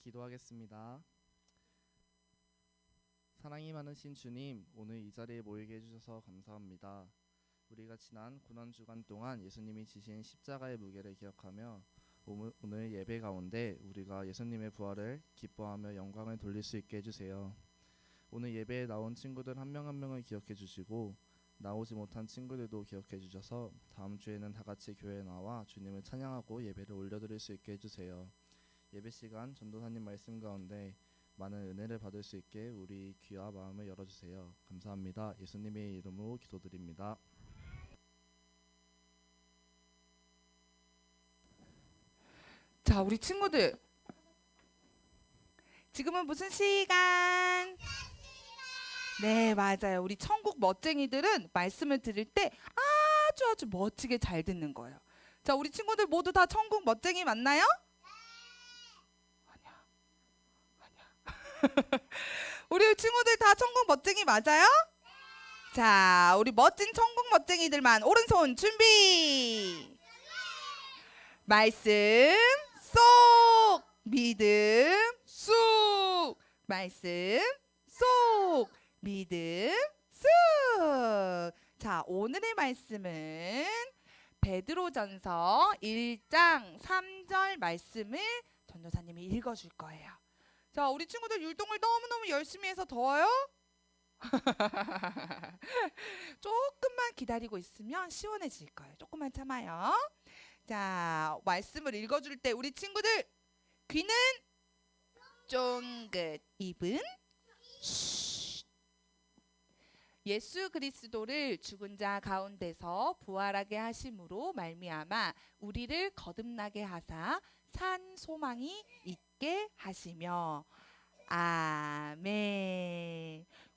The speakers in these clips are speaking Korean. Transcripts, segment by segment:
기도하겠습니다. 사랑이 많으신 주님, 오늘 이 자리에 모이게 해주셔서 감사합니다. 우리가 지난 고난주간 동안 예수님이 지신 십자가의 무게를 기억하며 오늘 예배 가운데 우리가 예수님의 부활을 기뻐하며 영광을 돌릴 수 있게 해주세요. 오늘 예배에 나온 친구들 한 명 한 명을 기억해 주시고 나오지 못한 친구들도 기억해 주셔서 다음 주에는 다 같이 교회에 나와 주님을 찬양하고 예배를 올려드릴 수 있게 해주세요. 예배 시간 전도사님 말씀 가운데 많은 은혜를 받을 수 있게 우리 귀와 마음을 열어주세요. 감사합니다. 예수님의 이름으로 기도드립니다. 자, 우리 친구들, 지금은 무슨 시간? 네, 맞아요. 우리 천국 멋쟁이들은 말씀을 들을 때 아주 멋지게 잘 듣는 거예요. 자, 우리 친구들 모두 다 천국 멋쟁이 맞나요? 우리 친구들 다 천국 멋쟁이 맞아요? 자, 우리 멋진 천국 멋쟁이들만 오른손 준비. 말씀 쏙, 믿음 쑥. 말씀 쏙, 믿음 쑥. 자, 오늘의 말씀은 베드로전서 1장 3절 말씀을 전도사님이 읽어줄 거예요. 자, 우리 친구들 율동을 너무너무 열심히 해서 더워요? 조금만 기다리고 있으면 시원해질 거예요. 조금만 참아요. 자, 말씀을 읽어줄 때 우리 친구들 귀는 쫑긋, 입은 쉿. 예수 그리스도를 죽은 자 가운데서 부활하게 하심으로 말미암아 우리를 거듭나게 하사 산 소망이 있게 하시며 아멘.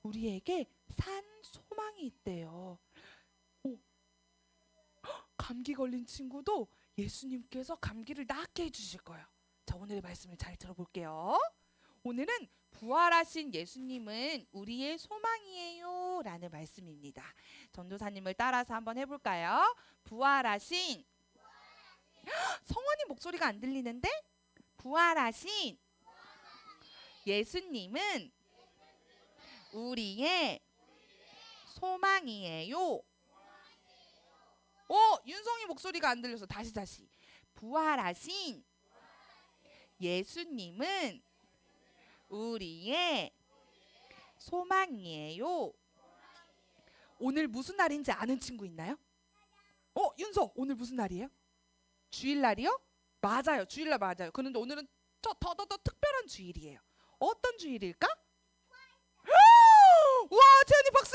우리에게 산 소망이 있대요. 감기 걸린 친구도 예수님께서 감기를 낫게 해주실 거예요. 자, 오늘의 말씀을 잘 들어볼게요. 오늘은 부활하신 예수님은 우리의 소망이에요 라는 말씀입니다. 전도사님을 따라서 한번 해볼까요? 부활하신 성원이 목소리가 안 들리는데? 부활하신 예수님은 우리의 소망이에요. 윤성이 목소리가 안 들려서 다시. 부활하신 예수님은 우리의 소망이에요. 오늘 무슨 날인지 아는 친구 있나요? 윤서, 오늘 무슨 날이에요? 주일날이요? 맞아요. 주일날 맞아요. 그런데 오늘은 더 특별한 주일이에요. 어떤 주일일까? 와, 채연이 박수!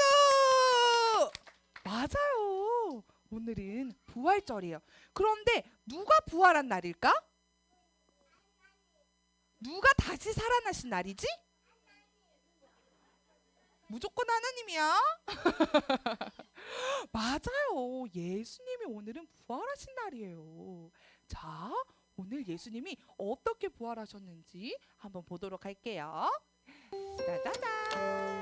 맞아요. 오늘은 부활절이에요. 그런데 누가 부활한 날일까? 누가 다시 살아나신 날이지? 무조건 하나님이야. 맞아요. 예수님이 오늘은 부활하신 날이에요. 자, 오늘 예수님이 어떻게 부활하셨는지 한번 보도록 할게요. 짜자잔.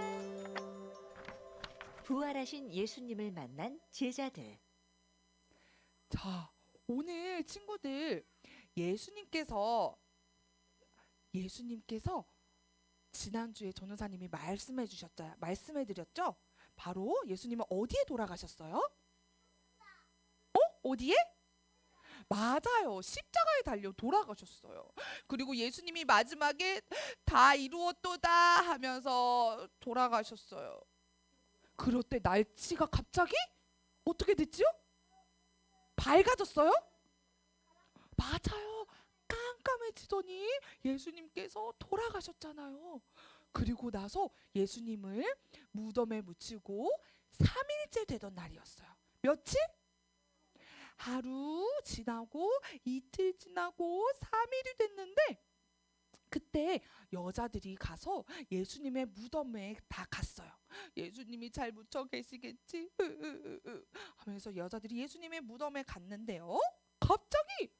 부활하신 예수님을 만난 제자들. 자, 오늘 친구들 예수님께서 지난주에 전도사님이 말씀해드렸죠? 바로 예수님은 어디에 돌아가셨어요? 어디에? 맞아요. 십자가에 달려 돌아가셨어요. 그리고 예수님이 마지막에 다 이루었도다 하면서 돌아가셨어요. 그럴 때 날씨가 갑자기 어떻게 됐죠? 밝아졌어요? 맞아요. 깜깜해지더니 예수님께서 돌아가셨잖아요. 그리고 나서 예수님을 무덤에 묻히고 3일째 되던 날이었어요. 며칠? 하루 지나고 이틀 지나고 3일이 됐는데 그때 여자들이 가서 예수님의 무덤에 다 갔어요. 예수님이 잘 묻혀 계시겠지? 하면서 여자들이 예수님의 무덤에 갔는데요. 갑자기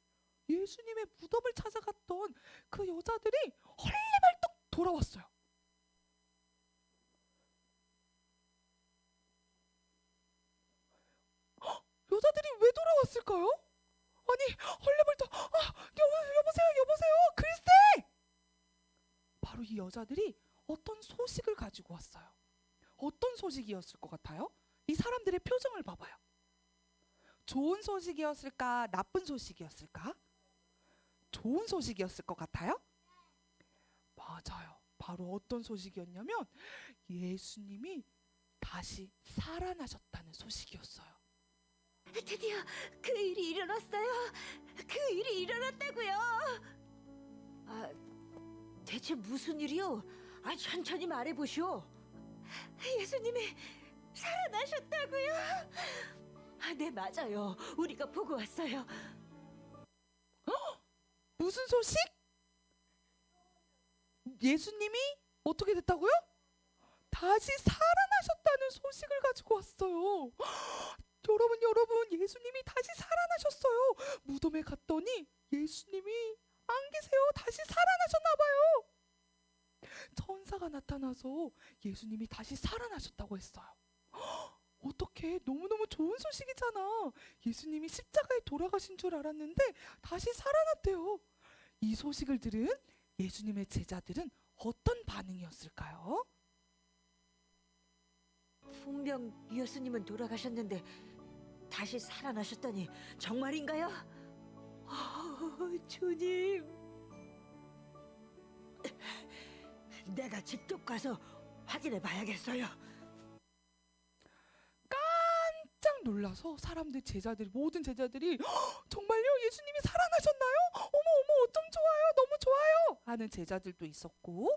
예수님의 무덤을 찾아갔던 그 여자들이 헐레벌떡 돌아왔어요. 여자들이 왜 돌아왔을까요? 아니, 헐레벌떡 여보세요 글쎄 여자들이 어떤 소식을 가지고 왔어요. 어떤 소식이었을 것 같아요? 이 사람들의 표정을 봐봐요. 좋은 소식이었을까? 나쁜 소식이었을까? 좋은 소식이었을 것 같아요? 맞아요. 바로 어떤 소식이었냐면 예수님이 다시 살아나셨다는 소식이었어요. 드디어 그 일이 일어났어요. 그 일이 일어났다고요. 아, 대체 무슨 일이요? 천천히 말해보시오. 예수님이 살아나셨다고요? 네, 맞아요. 우리가 보고 왔어요. 무슨 소식? 예수님이 어떻게 됐다고요? 다시 살아나셨다는 소식을 가지고 왔어요. 여러분, 예수님이 다시 살아나셨어요. 무덤에 갔더니 예수님이 안 계세요. 다시 살아나셨나 봐요. 천사가 나타나서 예수님이 다시 살아나셨다고 했어요. 어떻게 너무너무 좋은 소식이잖아. 예수님이 십자가에 돌아가신 줄 알았는데 다시 살아났대요. 이 소식을 들은 예수님의 제자들은 어떤 반응이었을까요? 분명 예수님은 돌아가셨는데 다시 살아나셨다니 정말인가요? 주님, 내가 직접 가서 확인해 봐야겠어요. 깜짝 놀라서 모든 제자들이 정말요? 예수님이 살아나셨나요? 어머 어쩜 좋아요. 너무 좋아요. 하는 제자들도 있었고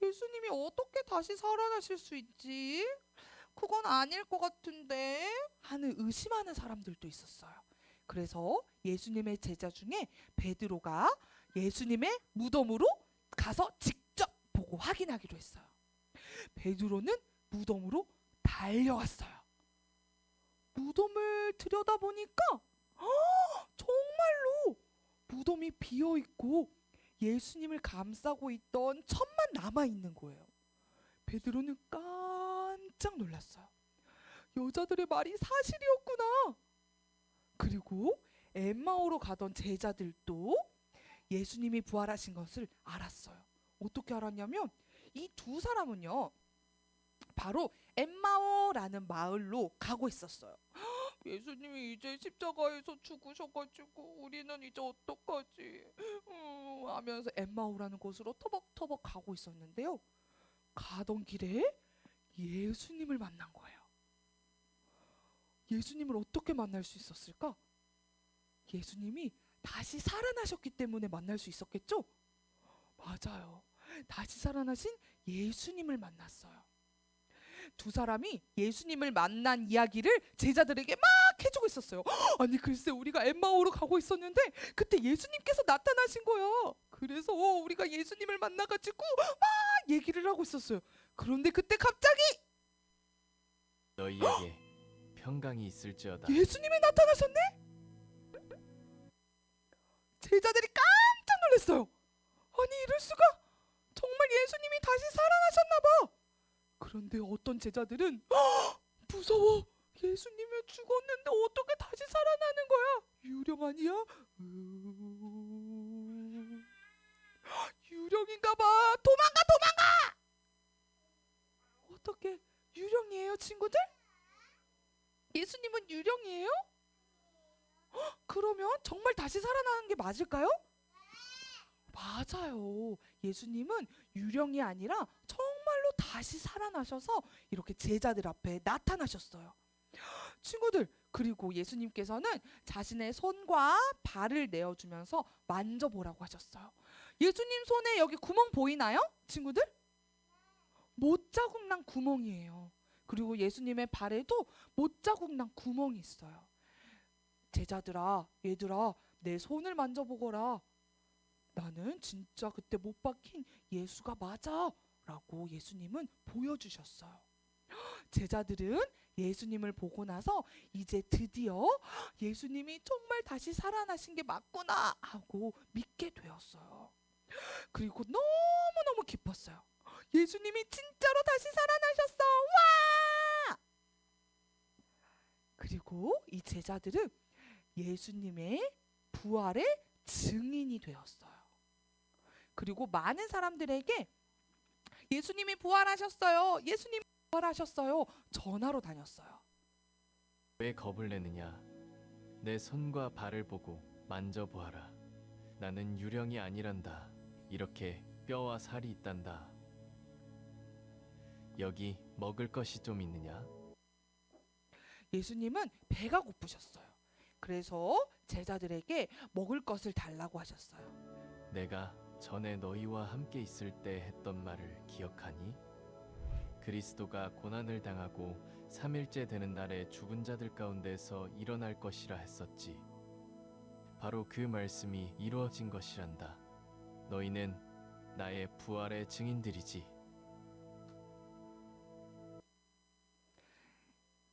예수님이 어떻게 다시 살아나실 수 있지? 그건 아닐 것 같은데 하는 의심하는 사람들도 있었어요. 그래서 예수님의 제자 중에 베드로가 예수님의 무덤으로 가서 직접 보고 확인하기로 했어요. 베드로는 무덤으로 달려갔어요. 무덤을 들여다보니까 정말로 무덤이 비어있고 예수님을 감싸고 있던 천만 남아있는 거예요. 베드로는 깜짝 놀랐어요. 여자들의 말이 사실이었구나. 그리고 엠마오로 가던 제자들도 예수님이 부활하신 것을 알았어요. 어떻게 알았냐면 이 두 사람은요 바로 엠마오라는 마을로 가고 있었어요. 예수님이 이제 십자가에서 죽으셔가지고 우리는 이제 어떡하지 하면서 엠마오라는 곳으로 터벅터벅 가고 있었는데요. 가던 길에 예수님을 만난 거예요. 예수님을 어떻게 만날 수 있었을까? 예수님이 다시 살아나셨기 때문에 만날 수 있었겠죠? 맞아요. 다시 살아나신 예수님을 만났어요. 두 사람이 예수님을 만난 이야기를 제자들에게 막 해주고 있었어요. 아니 글쎄 우리가 엠마오로 가고 있었는데 그때 예수님께서 나타나신 거야. 그래서 우리가 예수님을 만나가지고 막 얘기를 하고 있었어요. 그런데 그때 갑자기 너희에게 평강이 있을지어다. 예수님이 나타나셨네? 제자들이 깜짝 놀랐어요. 아니 이럴 수가? 정말 예수님이 다시 살아나셨나 봐. 그런데 어떤 제자들은 무서워. 예수님이 죽었는데 어떻게 다시 살아나는 거야? 유령 아니야? 유령인가 봐. 도망가. 어떻게 유령이에요, 친구들? 예수님은 유령이에요? 그러면 정말 다시 살아나는 게 맞을까요? 맞아요. 예수님은 유령이 아니라 정말로 다시 살아나셔서 이렇게 제자들 앞에 나타나셨어요. 친구들, 그리고 예수님께서는 자신의 손과 발을 내어주면서 만져보라고 하셨어요. 예수님 손에 여기 구멍 보이나요? 친구들? 못자국 난 구멍이에요. 그리고 예수님의 발에도 못자국 난 구멍이 있어요. 제자들아, 얘들아, 내 손을 만져보거라. 나는 진짜 그때 못 박힌 예수가 맞아 라고 예수님은 보여주셨어요. 제자들은 예수님을 보고 나서 이제 드디어 예수님이 정말 다시 살아나신 게 맞구나 하고 믿게 되었어요. 그리고 너무너무 기뻤어요. 예수님이 진짜로 다시 살아나셨어. 와! 그리고 이 제자들은 예수님의 부활의 증인이 되었어요. 그리고 많은 사람들에게 예수님이 부활하셨어요. 예수님이 부활하셨어요. 전하러 다녔어요. 왜 겁을 내느냐? 내 손과 발을 보고 만져보아라. 나는 유령이 아니란다. 이렇게 뼈와 살이 있단다. 여기 먹을 것이 좀 있느냐? 예수님은 배가 고프셨어요. 그래서 제자들에게 먹을 것을 달라고 하셨어요. 내가 전에 너희와 함께 있을 때 했던 말을 기억하니? 그리스도가 고난을 당하고 3일째 되는 날에 죽은 자들 가운데서 일어날 것이라 했었지. 바로 그 말씀이 이루어진 것이란다. 너희는 나의 부활의 증인들이지.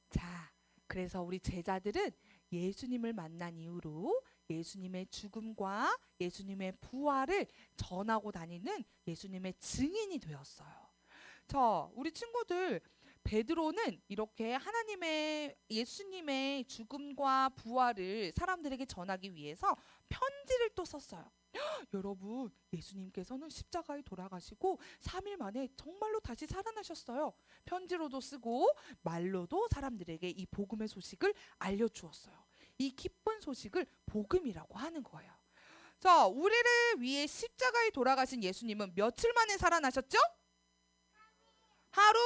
자, 그래서 우리 제자들은 예수님을 만난 이후로 예수님의 죽음과 예수님의 부활을 전하고 다니는 예수님의 증인이 되었어요. 자, 우리 친구들, 베드로는 이렇게 하나님의 예수님의 죽음과 부활을 사람들에게 전하기 위해서 편지를 또 썼어요. 여러분, 예수님께서는 십자가에 돌아가시고 3일 만에 정말로 다시 살아나셨어요. 편지로도 쓰고 말로도 사람들에게 이 복음의 소식을 알려주었어요. 이 기쁜 소식을 복음이라고 하는 거예요. 자, 우리를 위해 십자가에 돌아가신 예수님은 며칠 만에 살아나셨죠? 하루?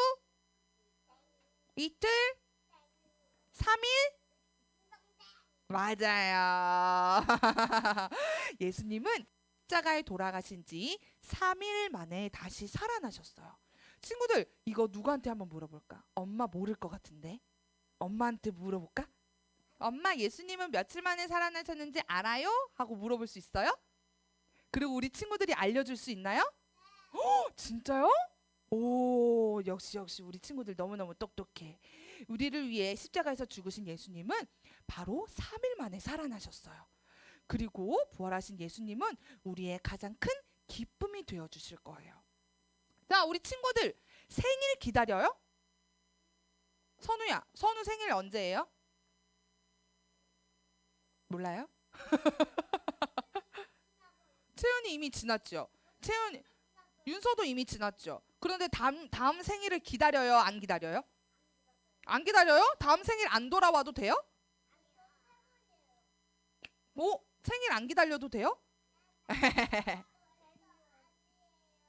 이틀? 3일? 맞아요. 예수님은 십자가에 돌아가신 지 3일 만에 다시 살아나셨어요. 친구들, 이거 누구한테 한번 물어볼까? 엄마 모를 것 같은데. 엄마한테 물어볼까? 엄마, 예수님은 며칠 만에 살아나셨는지 알아요? 하고 물어볼 수 있어요? 그리고 우리 친구들이 알려줄 수 있나요? 진짜요? 오, 역시 우리 친구들 너무너무 똑똑해. 우리를 위해 십자가에서 죽으신 예수님은 바로 3일 만에 살아나셨어요. 그리고 부활하신 예수님은 우리의 가장 큰 기쁨이 되어 주실 거예요. 자, 우리 친구들 생일 기다려요? 선우야, 선우 생일 언제예요? 몰라요? 채연이 이미 지났죠. 채연이, 윤서도 이미 지났죠. 그런데 다음 생일을 기다려요? 안 기다려요? 안 기다려요? 다음 생일 안 돌아와도 돼요? 뭐 생일 안 기다려도 돼요?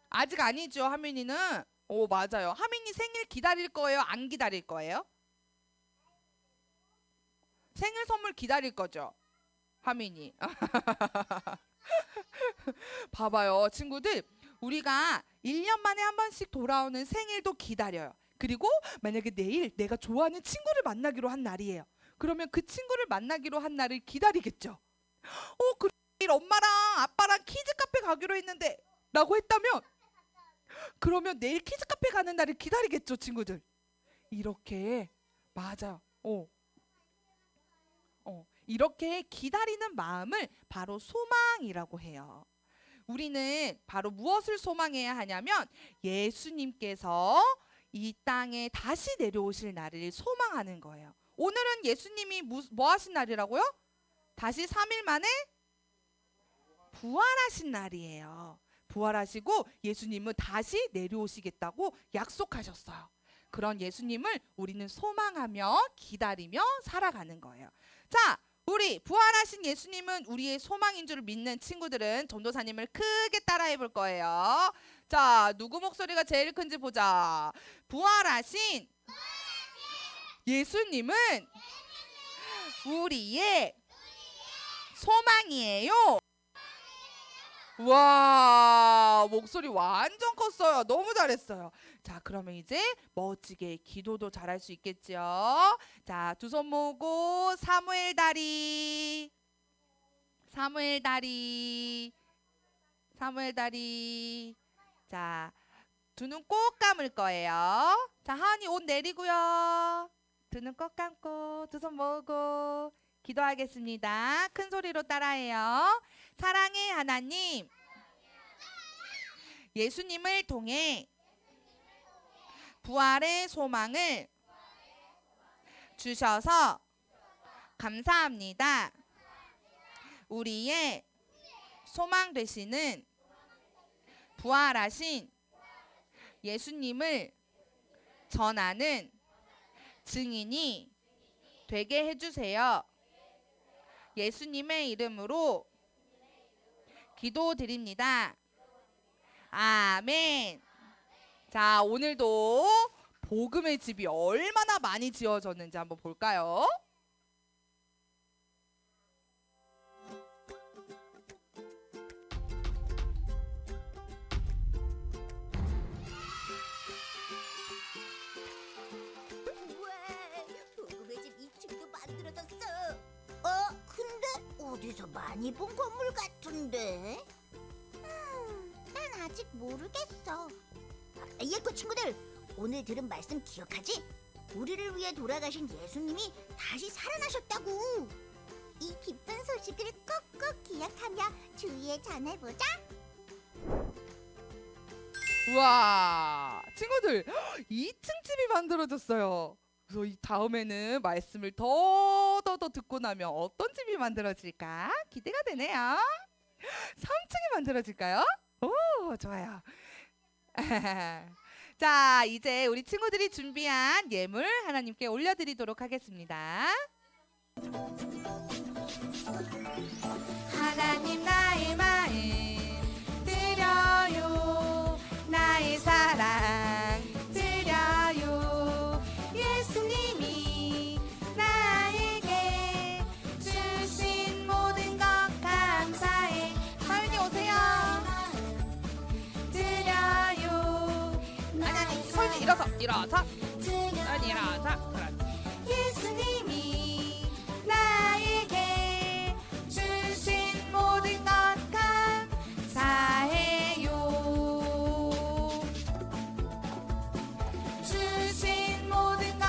아직 아니죠, 하민이는. 오, 맞아요. 하민이 생일 기다릴 거예요? 안 기다릴 거예요? 생일 선물 기다릴 거죠, 하민이. 봐봐요, 친구들. 우리가 1년 만에 한 번씩 돌아오는 생일도 기다려요. 그리고 만약에 내일 내가 좋아하는 친구를 만나기로 한 날이에요. 그러면 그 친구를 만나기로 한 날을 기다리겠죠. 그 내일 엄마랑 아빠랑 키즈 카페 가기로 했는데 라고 했다면, 그러면 내일 키즈 카페 가는 날을 기다리겠죠, 친구들. 이렇게, 맞아요. 이렇게 기다리는 마음을 바로 소망이라고 해요. 우리는 바로 무엇을 소망해야 하냐면 예수님께서 이 땅에 다시 내려오실 날을 소망하는 거예요. 오늘은 예수님이 뭐 하신 날이라고요? 다시 3일 만에 부활하신 날이에요. 부활하시고 예수님은 다시 내려오시겠다고 약속하셨어요. 그런 예수님을 우리는 소망하며 기다리며 살아가는 거예요. 자, 우리 부활하신 예수님은 우리의 소망인 줄 믿는 친구들은 전도사님을 크게 따라해 볼 거예요. 자, 누구 목소리가 제일 큰지 보자. 부활하신 예수님은 우리의 소망이에요. 와, 목소리 완전 컸어요. 너무 잘했어요. 자, 그러면 이제 멋지게 기도도 잘할 수 있겠죠. 자, 두 손 모으고 사무엘 다리, 사무엘 다리, 사무엘 다리. 자, 두 눈 꼭 감을 거예요. 자, 하은이 옷 내리고요. 두 눈 꼭 감고 두 손 모으고 기도하겠습니다. 큰 소리로 따라해요. 사랑의 하나님, 예수님을 통해 부활의 소망을 주셔서 감사합니다. 우리의 소망 되시는 부활하신 예수님을 전하는 증인이 되게 해주세요. 예수님의 이름으로 기도드립니다. 아멘. 자, 오늘도 복음의 집이 얼마나 많이 지어졌는지 한번 볼까요? 왜 복음의 집 2층도 만들어졌어? 근데 어디서 많이 본 건물 같은데? 난 아직 모르겠어. 예코 친구들, 오늘 들은 말씀 기억하지? 우리를 위해 돌아가신 예수님이 다시 살아나셨다고. 이 기쁜 소식을 꼭꼭 기억하며 주위에 전해보자. 우와, 친구들 2층 집이 만들어졌어요. 그래서 이 다음에는 말씀을 더 듣고 나면 어떤 집이 만들어질까 기대가 되네요. 3층이 만들어질까요? 오, 좋아요. 자, 이제 우리 친구들이 준비한 예물 하나님께 올려드리도록 하겠습니다. 하나님 나의 마음 드려요, 나의 사랑 드려요. 예수님이 나에게 주신 모든 것 감사해. 사연이 오세요. 드려요. 아니 서연이 일어서 서연이 일어서. 그렇지. 예수님이 나에게 주신 모든 것 감사해요. 주신 모든 것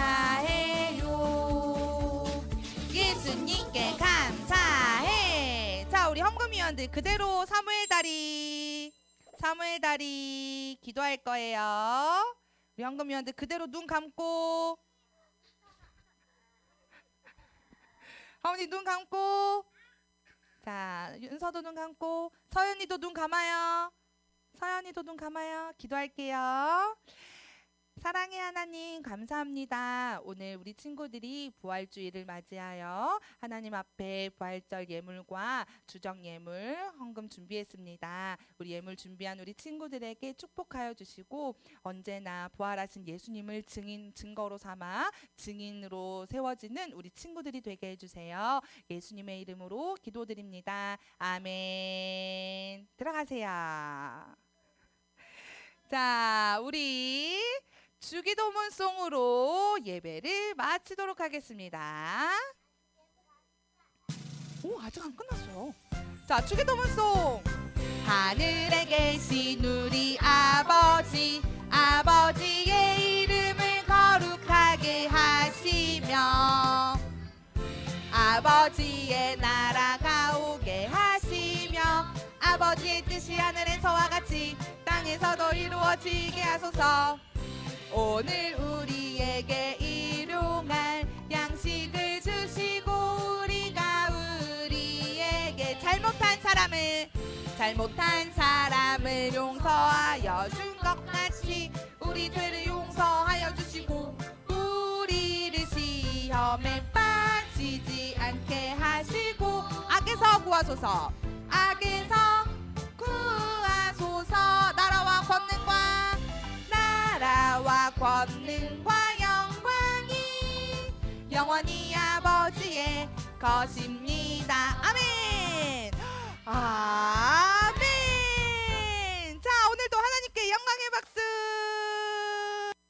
감사해요. 예수님께 감사해. 자, 우리 헌금위원들 그대로 사무엘 다리 기도할 거예요. 우리 헌금위원들 그대로 눈 감고, 하은이 눈 감고, 자, 윤서도 눈 감고, 서연이도 눈 감아요. 서연이도 눈 감아요. 기도할게요. 사랑의 하나님 감사합니다. 오늘 우리 친구들이 부활주일을 맞이하여 하나님 앞에 부활절 예물과 주정 예물 헌금 준비했습니다. 우리 예물 준비한 우리 친구들에게 축복하여 주시고 언제나 부활하신 예수님을 증거로 삼아 증인으로 세워지는 우리 친구들이 되게 해주세요. 예수님의 이름으로 기도드립니다. 아멘. 들어가세요. 자, 우리 주기도문송으로 예배를 마치도록 하겠습니다. 오, 아직 안 끝났어요. 자, 주기도문송. 하늘에 계신 우리 아버지, 아버지의 이름을 거룩하게 하시며 아버지의 나라가 오게 하시며 아버지의 뜻이 하늘에서와 같이 땅에서도 이루어지게 하소서. 오늘 우리에게 일용할 양식을 주시고 우리가 우리에게 잘못한 사람을 용서하여 준 것 같이 우리 죄를 용서하여 주시고 우리를 시험에 빠지지 않게 하시고 악에서 구하소서. 악에서 구하소서. 나라와 권능과 영광이 영원히 아버지의 것입니다. 아멘.